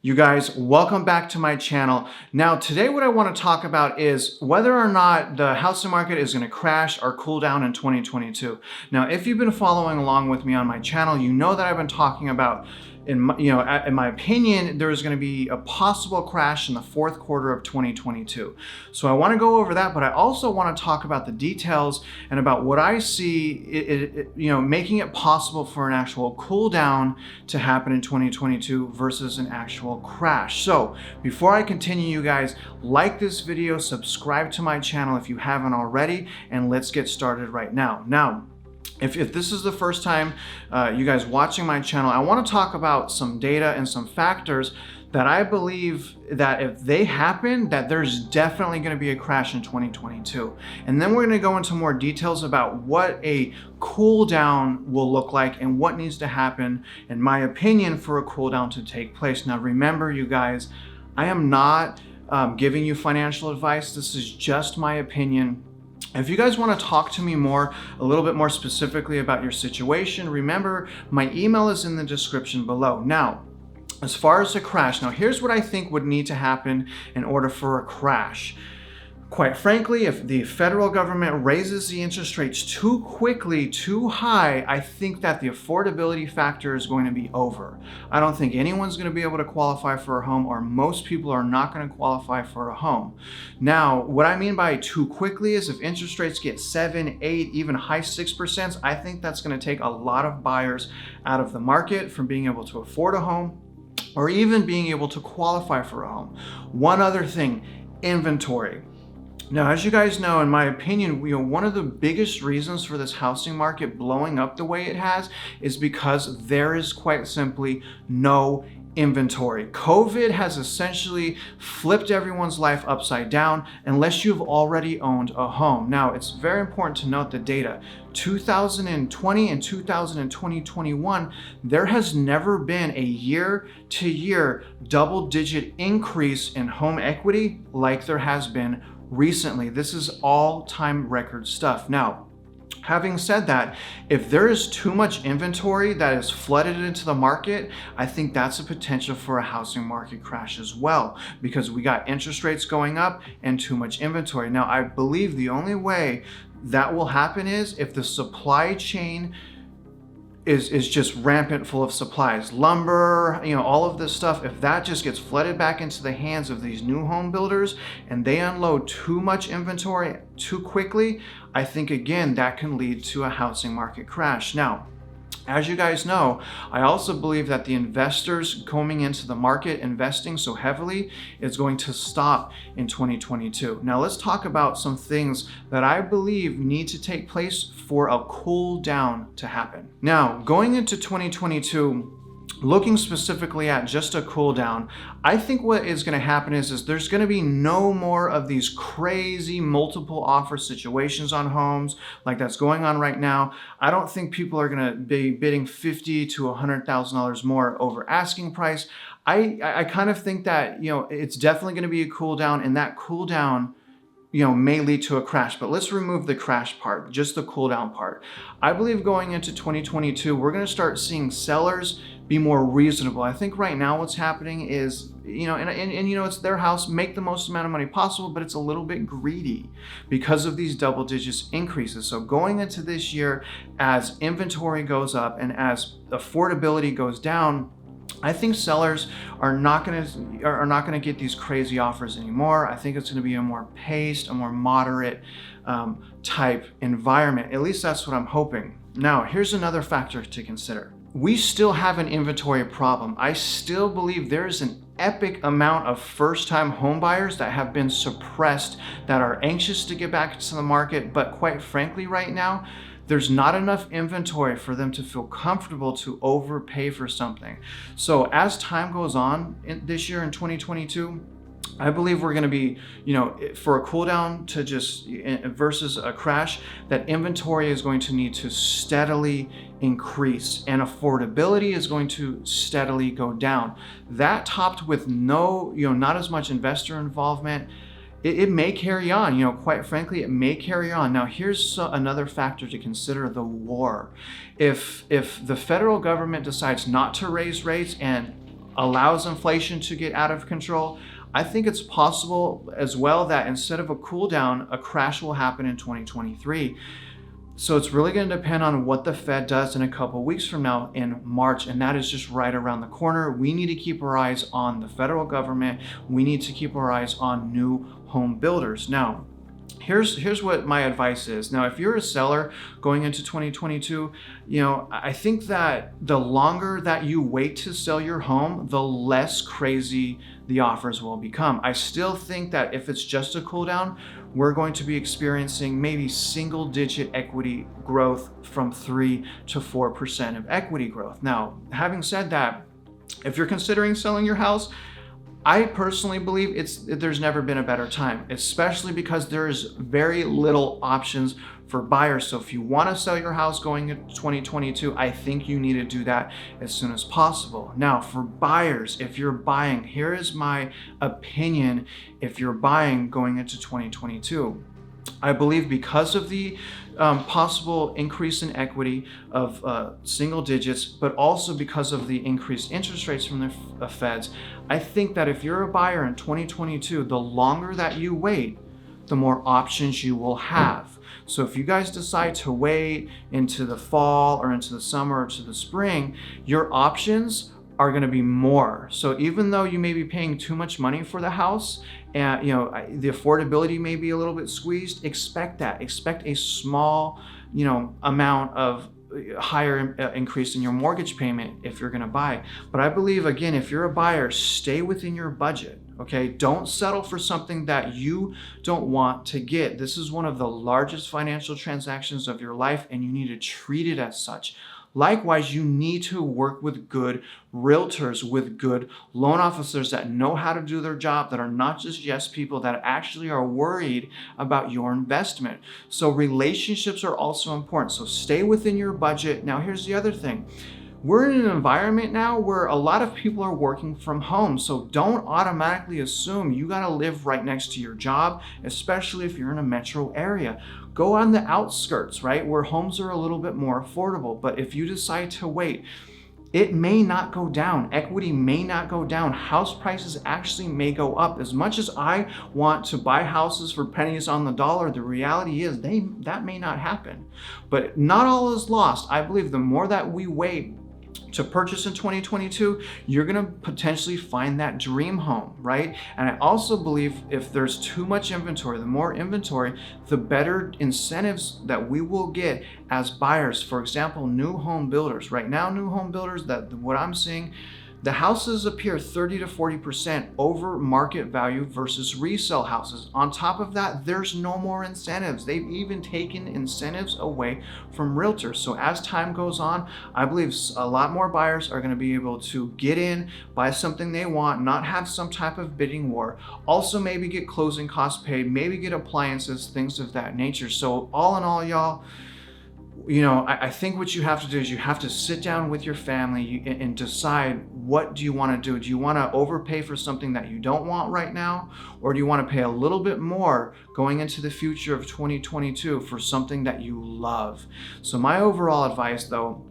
You guys, welcome back to my channel. Now, today what I want to talk about is whether or not the housing market is going to crash or cool down in 2022. Now, if you've been following along with me on my channel, you know that I've been talking about, in my opinion, there's going to be a possible crash in the fourth quarter of 2022. So I want to go over that, but I also want to talk about the details and about what I see, making it possible for an actual cool down to happen in 2022 versus an actual crash. So before I continue, you guys, like this video, subscribe to my channel if you haven't already, and let's get started right now. Now, if this is the first time you guys watching my channel, I want to talk about some data and some factors that I believe that if they happen, that there's definitely going to be a crash in 2022. And then we're going to go into more details about what a cool down will look like and what needs to happen, in my opinion, for a cool down to take place. Now, remember, you guys, I am not giving you financial advice. This is just my opinion. If you guys want to talk to me a little bit more specifically about your situation, remember my email is in the description below. Now, as far as the crash, now here's what I think would need to happen in order for a crash. Quite frankly, if the federal government raises the interest rates too quickly, too high, I think that the affordability factor is going to be over. I don't think anyone's going to be able to qualify for a home, or most people are not going to qualify for a home. Now, what I mean by too quickly is if interest rates get 7, 8, even high 6%, I think that's going to take a lot of buyers out of the market from being able to afford a home or even being able to qualify for a home. One other thing, inventory. Now, as you guys know, in my opinion, one of the biggest reasons for this housing market blowing up the way it has is because there is quite simply no inventory. COVID has essentially flipped everyone's life upside down unless you've already owned a home. Now, it's very important to note the data. 2020 and 2021, there has never been a year-to-year double-digit increase in home equity like there has been recently. This is all-time record stuff. Now, having said that, if there is too much inventory that is flooded into the market, I think that's a potential for a housing market crash as well, because we got interest rates going up and too much inventory. Now, I believe the only way that will happen is if the supply chain is just rampant full of supplies, lumber, all of this stuff. If that just gets flooded back into the hands of these new home builders and they unload too much inventory too quickly, I think again that can lead to a housing market crash. Now, as you guys know, I also believe that the investors coming into the market investing so heavily is going to stop in 2022. Now, let's talk about some things that I believe need to take place for a cool down to happen. Now, going into 2022, looking specifically at just a cool down, I think what is going to happen is there's going to be no more of these crazy multiple offer situations on homes like that's going on right now. I don't think people are going to be bidding $50,000 to $100,000 more over asking price. I kind of think that, it's definitely going to be a cool down, and that cool down may lead to a crash. But let's remove the crash part, just the cool down part. I believe going into 2022, we're going to start seeing sellers be more reasonable. I think right now what's happening is, it's their house, make the most amount of money possible, but it's a little bit greedy because of these double digits increases. So going into this year, as inventory goes up and as affordability goes down, I think sellers are not going to get these crazy offers anymore. I think it's going to be a more paced, a more moderate type environment. At least that's what I'm hoping. Now, here's another factor to consider. We still have an inventory problem. I still believe there is an epic amount of first-time home buyers that have been suppressed, that are anxious to get back into the market, but quite frankly right now, there's not enough inventory for them to feel comfortable to overpay for something. So as time goes on this year in 2022, I believe we're going to be, for a cool down to just versus a crash, that inventory is going to need to steadily increase and affordability is going to steadily go down. That topped with not as much investor involvement, it may carry on, quite frankly, it may carry on. Now, here's another factor to consider: the war. If the federal government decides not to raise rates and allows inflation to get out of control, I think it's possible as well that instead of a cool down, a crash will happen in 2023. So it's really going to depend on what the Fed does in a couple weeks from now in March, and that is just right around the corner. We need to keep our eyes on the federal government. We need to keep our eyes on new home builders. Now, here's what my advice is. Now, if you're a seller going into 2022, I think that the longer that you wait to sell your home, the less crazy the offers will become. I still think that if it's just a cool down, we're going to be experiencing maybe single digit equity growth from 3 to 4% of equity growth. Now, having said that, if you're considering selling your house, I personally believe there's never been a better time, especially because there's very little options for buyers. So if you want to sell your house going into 2022, I think you need to do that as soon as possible. Now, for buyers, if you're buying, here is my opinion. If you're buying going into 2022, I believe because of the possible increase in equity of single digits, but also because of the increased interest rates from the feds, I think that if you're a buyer in 2022, the longer that you wait, the more options you will have. So if you guys decide to wait into the fall or into the summer or to the spring, your options are going to be more. So even though you may be paying too much money for the house, and the affordability may be a little bit squeezed, expect a small amount of higher increase in your mortgage payment if you're going to buy. But I believe, again, if you're a buyer, stay within your budget. Okay, don't settle for something that you don't want to get. This is one of the largest financial transactions of your life, and you need to treat it as such. Likewise, you need to work with good realtors, with good loan officers that know how to do their job, that are not just yes people, that actually are worried about your investment. So relationships are also important. So stay within your budget. Now, here's the other thing. We're in an environment now where a lot of people are working from home. So don't automatically assume you got to live right next to your job, especially if you're in a metro area. Go on the outskirts, right, where homes are a little bit more affordable. But if you decide to wait, it may not go down. Equity may not go down. House prices actually may go up. As much as I want to buy houses for pennies on the dollar, the reality is that may not happen. But not all is lost. I believe the more that we wait to purchase in 2022, you're going to potentially find that dream home, right? And I also believe if there's too much inventory, the more inventory, the better incentives that we will get as buyers. For example, new home builders. Right now, new home builders, what I'm seeing, the houses appear 30 to 40% over market value versus resale houses. On top of that, there's no more incentives. They've even taken incentives away from realtors. So as time goes on, I believe a lot more buyers are going to be able to get in, buy something they want, not have some type of bidding war. Also maybe get closing costs paid, maybe get appliances, things of that nature. So all in all, y'all, I think what you have to do is you have to sit down with your family and decide, what do you want to do? Do you want to overpay for something that you don't want right now? Or do you want to pay a little bit more going into the future of 2022 for something that you love? So my overall advice, though,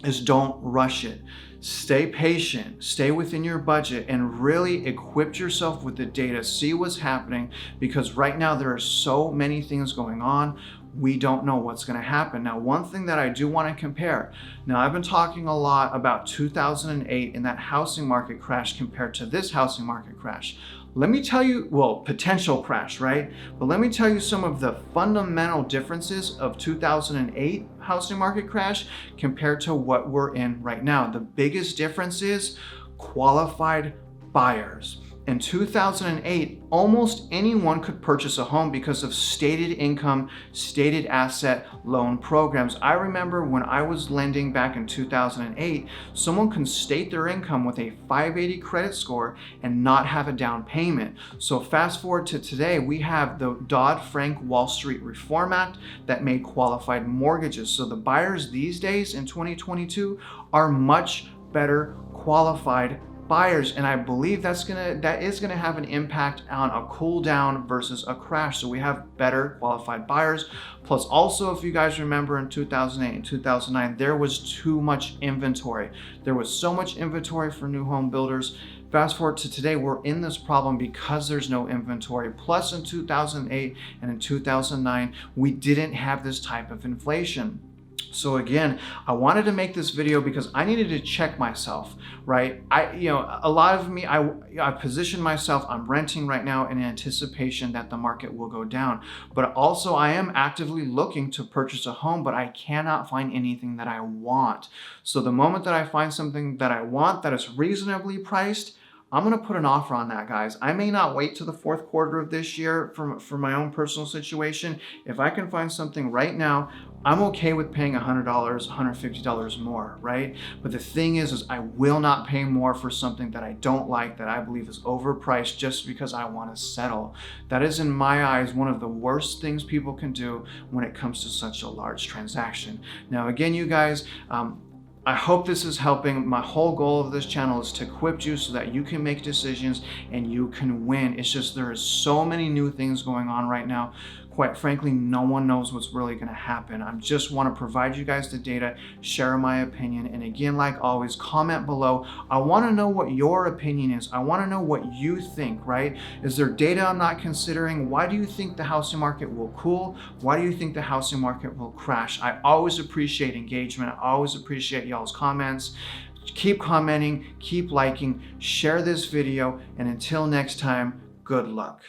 is don't rush it. Stay patient, stay within your budget, and really equip yourself with the data. See what's happening, because right now there are so many things going on. We don't know what's going to happen. Now, one thing that I do want to compare. Now, I've been talking a lot about 2008 and that housing market crash compared to this housing market crash. Let me tell you, potential crash, right? But let me tell you some of the fundamental differences of 2008 housing market crash compared to what we're in right now. The biggest difference is qualified buyers. In 2008, almost anyone could purchase a home because of stated income, stated asset loan programs. I remember when I was lending back in 2008, someone can state their income with a 580 credit score and not have a down payment. So fast forward to today, we have the Dodd-Frank Wall Street Reform Act that made qualified mortgages. So the buyers these days in 2022 are much better qualified buyers, and I believe that is gonna have an impact on a cool down versus a crash. So we have better qualified buyers. Plus also, if you guys remember in 2008 and 2009, there was too much inventory. There was so much inventory for new home builders. Fast forward to today, we're in this problem because there's no inventory. Plus in 2008 and in 2009, we didn't have this type of inflation. So again, I wanted to make this video because I needed to check myself, right? A lot of me, I position myself, I'm renting right now in anticipation that the market will go down. But also I am actively looking to purchase a home, but I cannot find anything that I want. So the moment that I find something that I want that is reasonably priced, I'm gonna put an offer on that, guys. I may not wait to the fourth quarter of this year for my own personal situation. If I can find something right now, I'm okay with paying $100, $150 more, right? But the thing is I will not pay more for something that I don't like, that I believe is overpriced just because I wanna settle. That is, in my eyes, one of the worst things people can do when it comes to such a large transaction. Now, again, you guys, I hope this is helping. My whole goal of this channel is to equip you so that you can make decisions and you can win. It's just there is so many new things going on right now. Quite frankly, no one knows what's really going to happen. I just want to provide you guys the data, share my opinion, and again, like always, comment below. I want to know what your opinion is. I want to know what you think, right? Is there data I'm not considering? Why do you think the housing market will cool? Why do you think the housing market will crash? I always appreciate engagement. I always appreciate y'all's comments. Keep commenting, keep liking, share this video, and until next time, good luck.